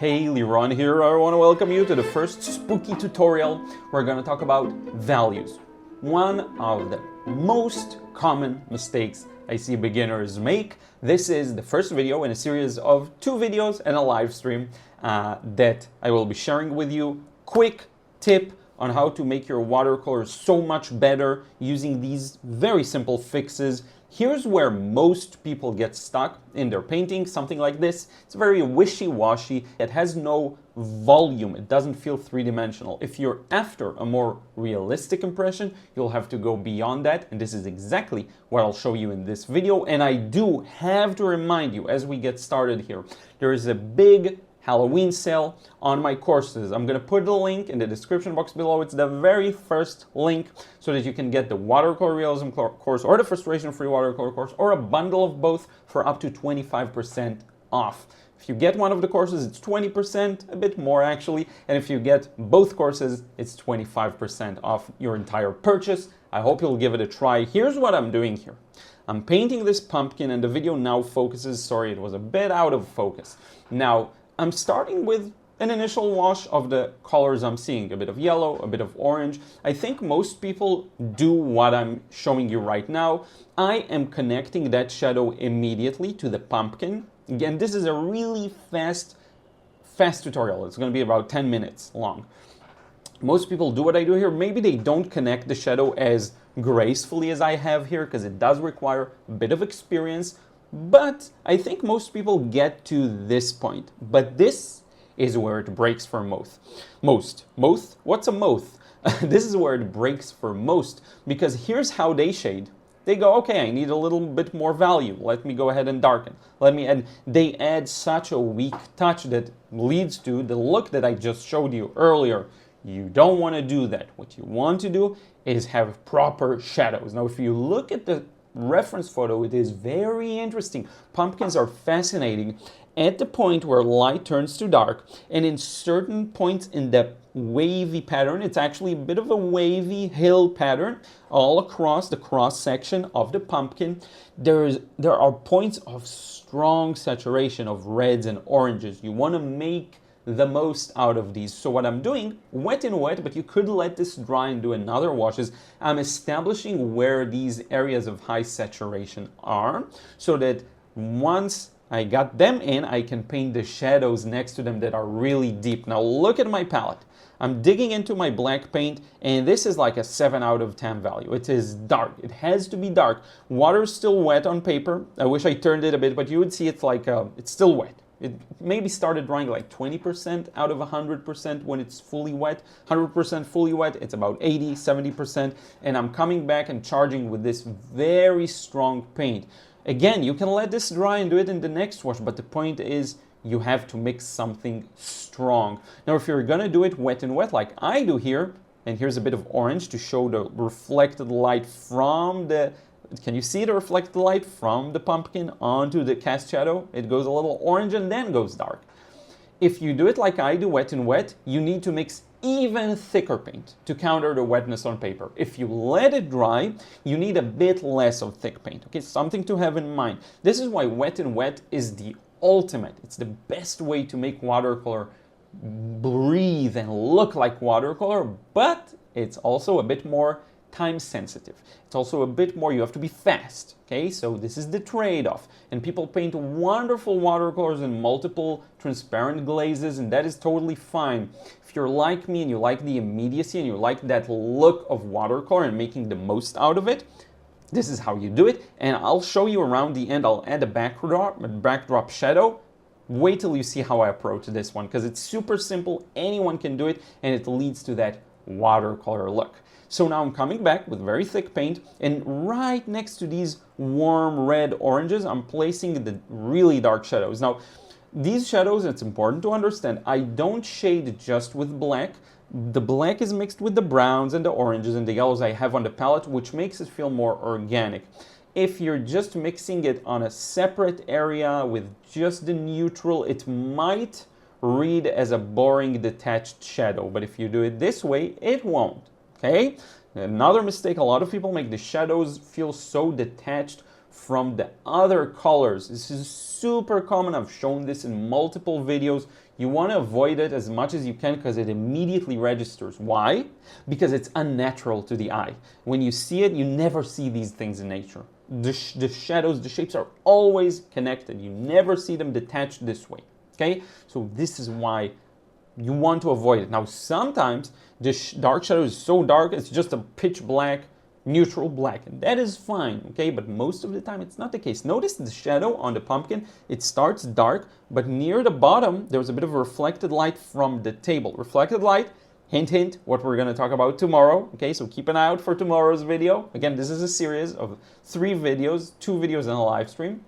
Hey, Liron here. I want to welcome you to the first spooky tutorial. We're going to talk about values. One of the most common mistakes I see beginners make. This is the first video in a series of 2 videos and a live stream that I will be sharing with you. Quick tip on how to make your watercolors so much better using these very simple fixes. Here's where most people get stuck in their painting, something like this. It's very wishy-washy. It has no volume. It doesn't feel three-dimensional. If you're after a more realistic impression, you'll have to go beyond that. And this is exactly what I'll show you in this video. And I do have to remind you as we get started here, there is a big Halloween sale on my courses. I'm going to put the link in the description box below. It's the very first link so that you can get the watercolor realism course or the frustration-free watercolor course or a bundle of both for up to 25% off. If you get one of the courses, it's 20%, a bit more actually. And if you get both courses, it's 25% off your entire purchase. I hope you'll give it a try. Here's what I'm doing here. I'm painting this pumpkin and the video now focuses. Sorry, it was a bit out of focus. Now, I'm starting with an initial wash of the colors I'm seeing, a bit of yellow, a bit of orange. I think most people do what I'm showing you right now. I am connecting that shadow immediately to the pumpkin. Again, this is a really fast tutorial. It's going to be about 10 minutes long. Most people do what I do here. Maybe they don't connect the shadow as gracefully as I have here because it does require a bit of experience. But I think most people get to this point. But this is where it breaks for most. What's a most? This is where it breaks for most because here's how they shade. They go, okay, I need a little bit more value. Let me go ahead and darken. And they add such a weak touch that leads to the look that I just showed you earlier. You don't want to do that. What you want to do is have proper shadows. Now, if you look at the reference photo, it is very interesting. Pumpkins are fascinating at the point where light turns to dark, and in certain points in the wavy pattern, it's actually a bit of a wavy hill pattern all across the cross section of the pumpkin. There are points of strong saturation of reds and oranges. You want to make the most out of these. So what I'm doing, wet and wet, but you could let this dry and do another wash, is I'm establishing where these areas of high saturation are so that once I got them in, I can paint the shadows next to them that are really deep. Now look at my palette. I'm digging into my black paint and this is like a 7 out of 10 value. It is dark. It has to be dark. Water's still wet on paper. I wish I turned it a bit, but you would see it's like, it's still wet. It maybe started drying like 20% out of 100% when it's fully wet. 100% fully wet, it's about 80, 70%. And I'm coming back and charging with this very strong paint. Again, you can let this dry and do it in the next wash, but the point is you have to mix something strong. Now, if you're gonna do it wet and wet like I do here, and here's a bit of orange to show the reflected light from the can you see the reflected light from the pumpkin onto the cast shadow? It goes a little orange and then goes dark. If you do it like I do, wet and wet, you need to mix even thicker paint to counter the wetness on paper. If you let it dry, you need a bit less of thick paint. Okay, something to have in mind. This is why wet and wet is the ultimate. It's the best way to make watercolor breathe and look like watercolor, but it's also a bit more time sensitive. It's also a bit more, you have to be fast, okay? So this is the trade-off. And people paint wonderful watercolors in multiple transparent glazes, and that is totally fine. If you're like me and you like the immediacy and you like that look of watercolor and making the most out of it, this is how you do it. And I'll show you around the end, I'll add a backdrop shadow. Wait till you see how I approach this one, because it's super simple, anyone can do it, and it leads to that watercolor look. So now I'm coming back with very thick paint, and right next to these warm red oranges, I'm placing the really dark shadows. Now, these shadows, it's important to understand, I don't shade just with black. The black is mixed with the browns and the oranges and the yellows I have on the palette, which makes it feel more organic. If you're just mixing it on a separate area with just the neutral, it might read as a boring detached shadow, but if you do it this way, it won't. Okay? Another mistake a lot of people make, the shadows feel so detached from the other colors. This is super common. I've shown this in multiple videos. You want to avoid it as much as you can because it immediately registers. Why? Because it's unnatural to the eye. When you see it, you never see these things in nature. The shadows, the shapes are always connected. You never see them detached this way. Okay? So this is why you want to avoid it. Now, sometimes the dark shadow is so dark, it's just a pitch black, neutral black, and that is fine, okay? But most of the time, it's not the case. Notice the shadow on the pumpkin, it starts dark, but near the bottom, there's a bit of a reflected light from the table. Reflected light, hint, hint, what we're gonna talk about tomorrow, okay? So keep an eye out for tomorrow's video. Again, this is a series of 3 videos, 2 videos and a live stream.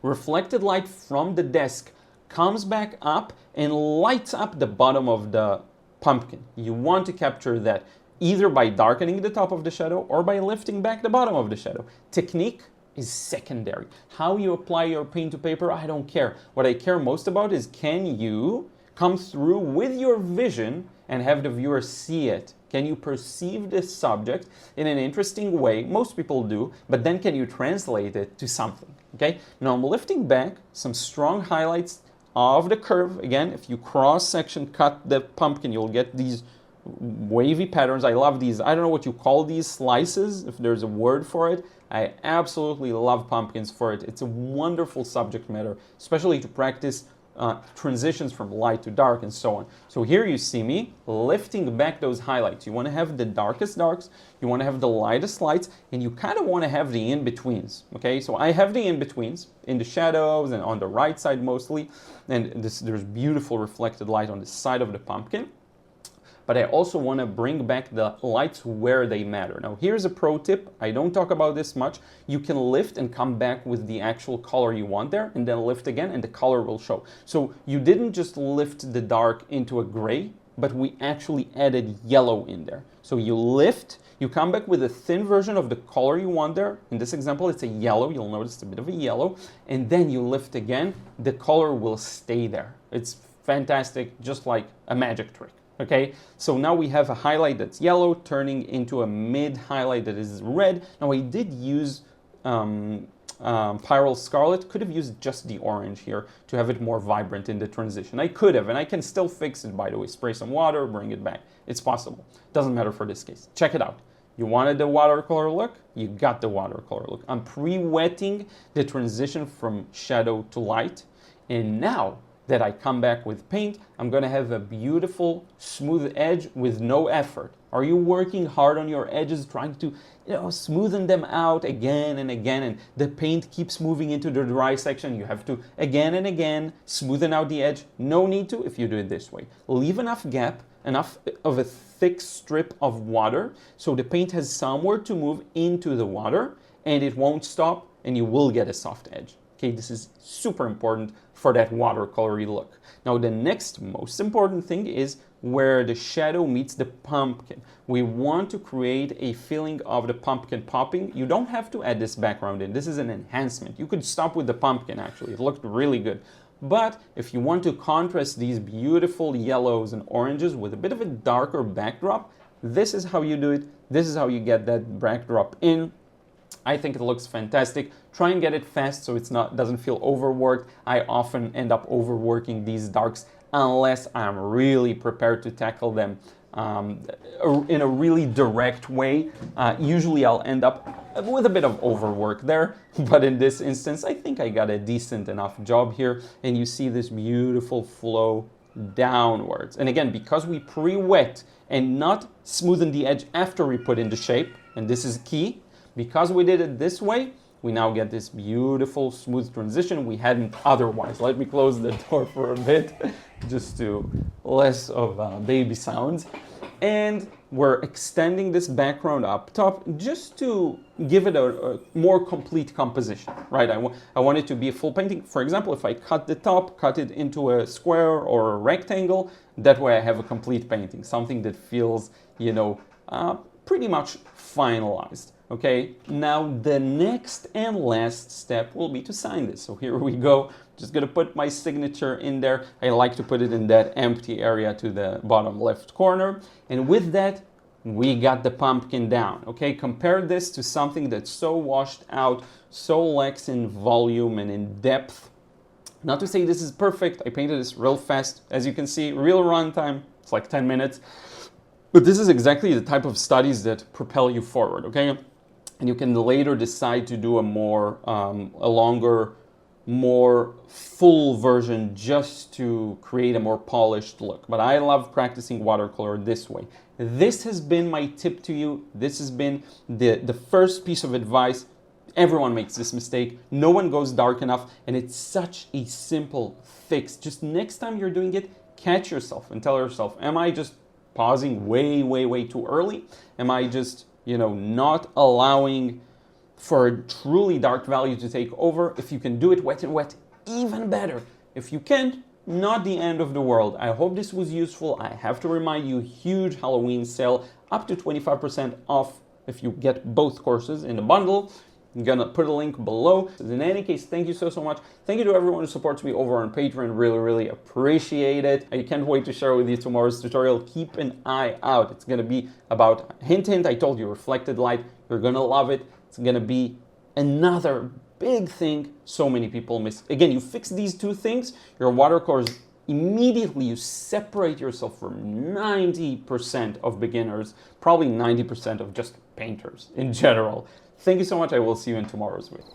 Reflected light from the desk comes back up and lights up the bottom of the pumpkin. You want to capture that either by darkening the top of the shadow or by lifting back the bottom of the shadow. Technique is secondary. How you apply your paint to paper, I don't care. What I care most about is, can you come through with your vision and have the viewer see it? Can you perceive the subject in an interesting way? Most people do, but then can you translate it to something? Okay, now I'm lifting back some strong highlights of the curve. Again, if you cross section cut the pumpkin, you'll get these wavy patterns. I love these. I don't know what you call these, slices, if there's a word for it. I absolutely love pumpkins for it. It's a wonderful subject matter, especially to practice transitions from light to dark and so on. So here you see me lifting back those highlights. You want to have the darkest darks, you want to have the lightest lights, and you kind of want to have the in-betweens, okay? So I have the in-betweens in the shadows and on the right side mostly, and there's beautiful reflected light on the side of the pumpkin. But I also want to bring back the lights where they matter. Now, here's a pro tip. I don't talk about this much. You can lift and come back with the actual color you want there, and then lift again, and the color will show. So you didn't just lift the dark into a gray, but we actually added yellow in there. So you lift, you come back with a thin version of the color you want there. In this example, it's a yellow. You'll notice it's a bit of a yellow. And then you lift again, the color will stay there. It's fantastic, just like a magic trick. Okay, so now we have a highlight that's yellow turning into a mid highlight that is red. Now I did use Pyrrole Scarlet, could have used just the orange here to have it more vibrant in the transition. I could have, and I can still fix it, by the way. Spray some water, bring it back. It's possible. Doesn't matter for this case. Check it out. You wanted the watercolor look? You got the watercolor look. I'm pre-wetting the transition from shadow to light, and now that I come back with paint, I'm gonna have a beautiful smooth edge with no effort. Are you working hard on your edges, trying to smoothen them out again and again, and the paint keeps moving into the dry section? You have to again and again smoothen out the edge. No need to if you do it this way. Leave enough gap, enough of a thick strip of water so the paint has somewhere to move into the water and it won't stop, and you will get a soft edge. Okay, this is super important for that watercolory look. Now the next most important thing is where the shadow meets the pumpkin. We want to create a feeling of the pumpkin popping. You don't have to add this background in. This is an enhancement. You could stop with the pumpkin actually. It looked really good. But if you want to contrast these beautiful yellows and oranges with a bit of a darker backdrop, this is how you do it. This is how you get that backdrop in. I think it looks fantastic. Try and get it fast so it's doesn't feel overworked. I often end up overworking these darks unless I'm really prepared to tackle them in a really direct way. Usually I'll end up with a bit of overwork there, but in this instance I think I got a decent enough job here, and you see this beautiful flow downwards. And again, because we pre-wet and not smoothen the edge after we put in the shape, and this is key, because we did it this way, we now get this beautiful smooth transition we hadn't otherwise. Let me close the door for a bit, just to less of baby sounds. And we're extending this background up top just to give it a more complete composition, right? I want it to be a full painting. For example, if I cut the top, cut it into a square or a rectangle, that way I have a complete painting, something that feels, pretty much finalized. Okay, now the next and last step will be to sign this. So here we go. Just gonna put my signature in there. I like to put it in that empty area to the bottom left corner. And with that, we got the pumpkin down. Okay, compare this to something that's so washed out, so lacks in volume and in depth. Not to say this is perfect, I painted this real fast. As you can see, real runtime, it's like 10 minutes. But this is exactly the type of studies that propel you forward, okay? And you can later decide to do a longer, more full version just to create a more polished look. But I love practicing watercolor this way. This has been my tip to you. This has been the first piece of advice. Everyone makes this mistake. No one goes dark enough, and it's such a simple fix. Just next time you're doing it, catch yourself and tell yourself, am I just pausing way too early? Am I just, not allowing for a truly dark value to take over? If you can do it wet and wet, even better. If you can't, not the end of the world. I hope this was useful. I have to remind you, huge Halloween sale, up to 25% off if you get both courses in the bundle. I'm gonna put a link below. In any case, thank you so much. Thank you to everyone who supports me over on Patreon. Really appreciate it. I can't wait to share with you tomorrow's tutorial. Keep an eye out. It's gonna be about, hint, I told you, reflected light. You're gonna love it. It's gonna be another big thing so many people miss. Again, you fix these two things, your watercolors, immediately you separate yourself from 90% of beginners, probably 90% of just painters in general. Thank you so much. I will see you in tomorrow's video.